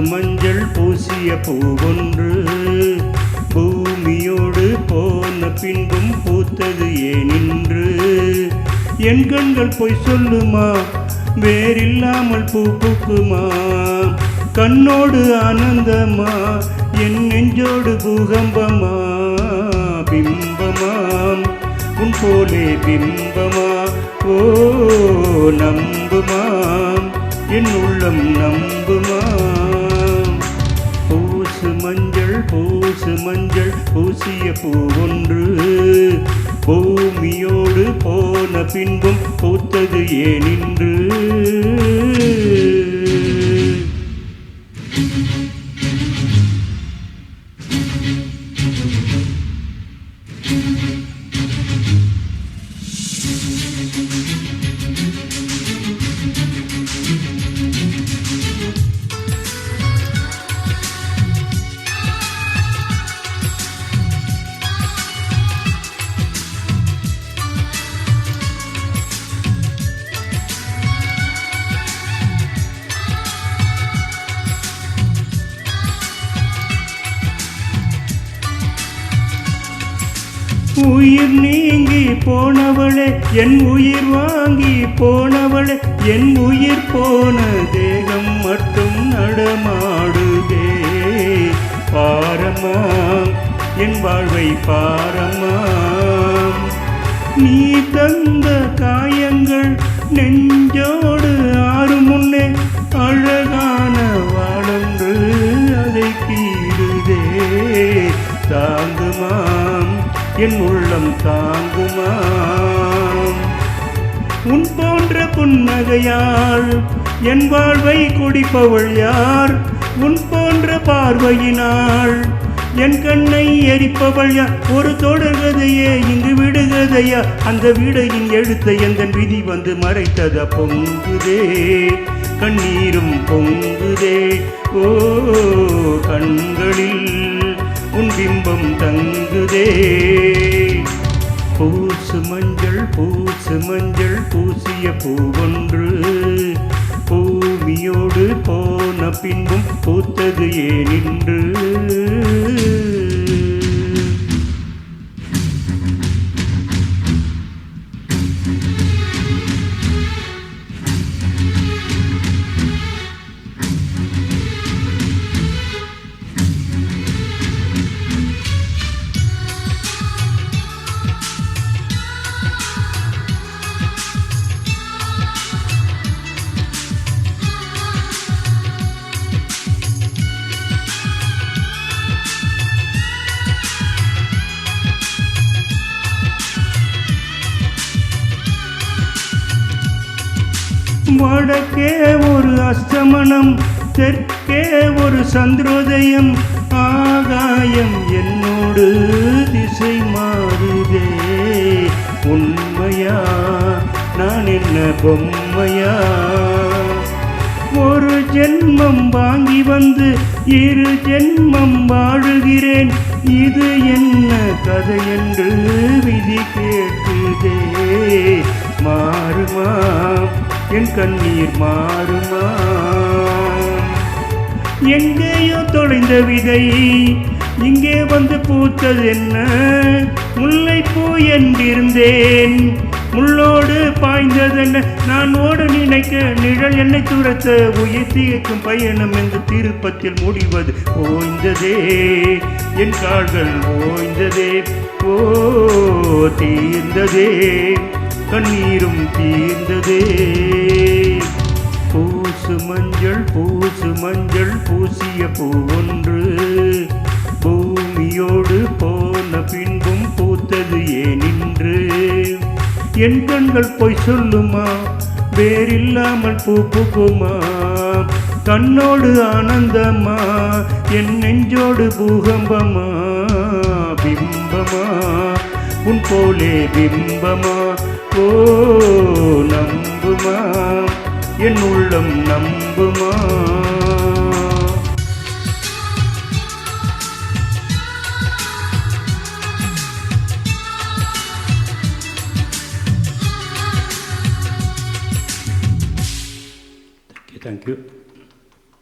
மஞ்சள் பூசிய பூவொன்று பூமியோடு போன பின்பும் பூத்தது ஏனின்று. என் கண்கள் பொய் சொல்லுமா, வேறில்லாமல் பூ பூக்குமா? கண்ணோடு ஆனந்தமா, என் நெஞ்சோடு பூகம்பமா? பிம்பமாம் உன் போலே பிம்பமா, ஓ நம்புமாம் என் உள்ளம் நம்புமாம். பூசு மஞ்சள் பூசு மஞ்சள் பூசிய பூவொன்று பூமியோடு போன பின்பும் பூத்தது ஏனின்று. உயிர் நீங்கி போனவளே, என் உயிர் வாங்கி போனவளே, என் உயிர் போன தேகம் மட்டும் நடமாடுதே. பாரமாம் என் வாழ்வை பாரமாம், நீ தந்த காயங்கள் நெஞ்சோடு ஆறு முன்னே அழகான வாழன்று அதை கீழுதே. தாங்குமாம் என் உள்ளம் தாங்குமாம். உன் போன்ற புன்னகையால் என் வாழ்வை குடிப்பவள் யார்? உன் போன்ற பார்வையினால் என் கண்ணை எரிப்பவள் யார்? ஒரு தொடர்கதையே இங்கு விடுகதையா, அந்த விடையின் எழுத்த எந்தன் விதி வந்து மறைத்தத பொங்குதே, கண்ணீரும் பொங்குதே. ஓ கண்களில் உன் பிம்பம் தங்குதே. பூசு மஞ்சள் பூசு மஞ்சள் பூசிய பூவொன்று பூமியோடு போன பின்பும் பூத்தது ஏனின்று. வடக்கே ஒரு அஸ்தமனம், தெற்கே ஒரு சந்திரோதயம், ஆகாயம் என்னோடு திசை மாறுதே. உண்மையா நான் என்ன பொம்மையா? ஒரு ஜென்மம் வாங்கி வந்து இரு ஜென்மம் வாழுகிறேன், இது என்ன கதை என்று விதி கேட்குதே. மாறுமா என் கண்ணீர் மாறுமா? எங்கேயோ தொலைந்த விதை இங்கே வந்து பூத்தது என்ன? முல்லைப்பூ என்றிருந்தேன், முள்ளோடு பாய்ந்ததென்ன? நான் ஓட நினைக்க நிழல் என்னை துரத்த, உயிர் தீர்க்கும் பயணம் என்று திருப்பத்தில் முடிவது ஓய்ந்ததே. என் கால்கள் ஓய்ந்ததே, ஓ தீர்ந்ததே, கண்ணீரும் தீர்ந்ததே. பூசு மஞ்சள் பூசு மஞ்சள் பூசிய பூவொன்று பூமியோடு போன பின்பும் பூத்தது ஏனின்று. என் கண்கள் பொய் சொல்லுமா, வேறில்லாமல் பூ பூக்குமா? கண்ணோடு ஆனந்தமா, என் நெஞ்சோடு பூகம்பமா? பிம்பமா உன் போலே பிம்பமா, ஓ நம்புமா என் உள்ளம் நம்புமா? Thank you.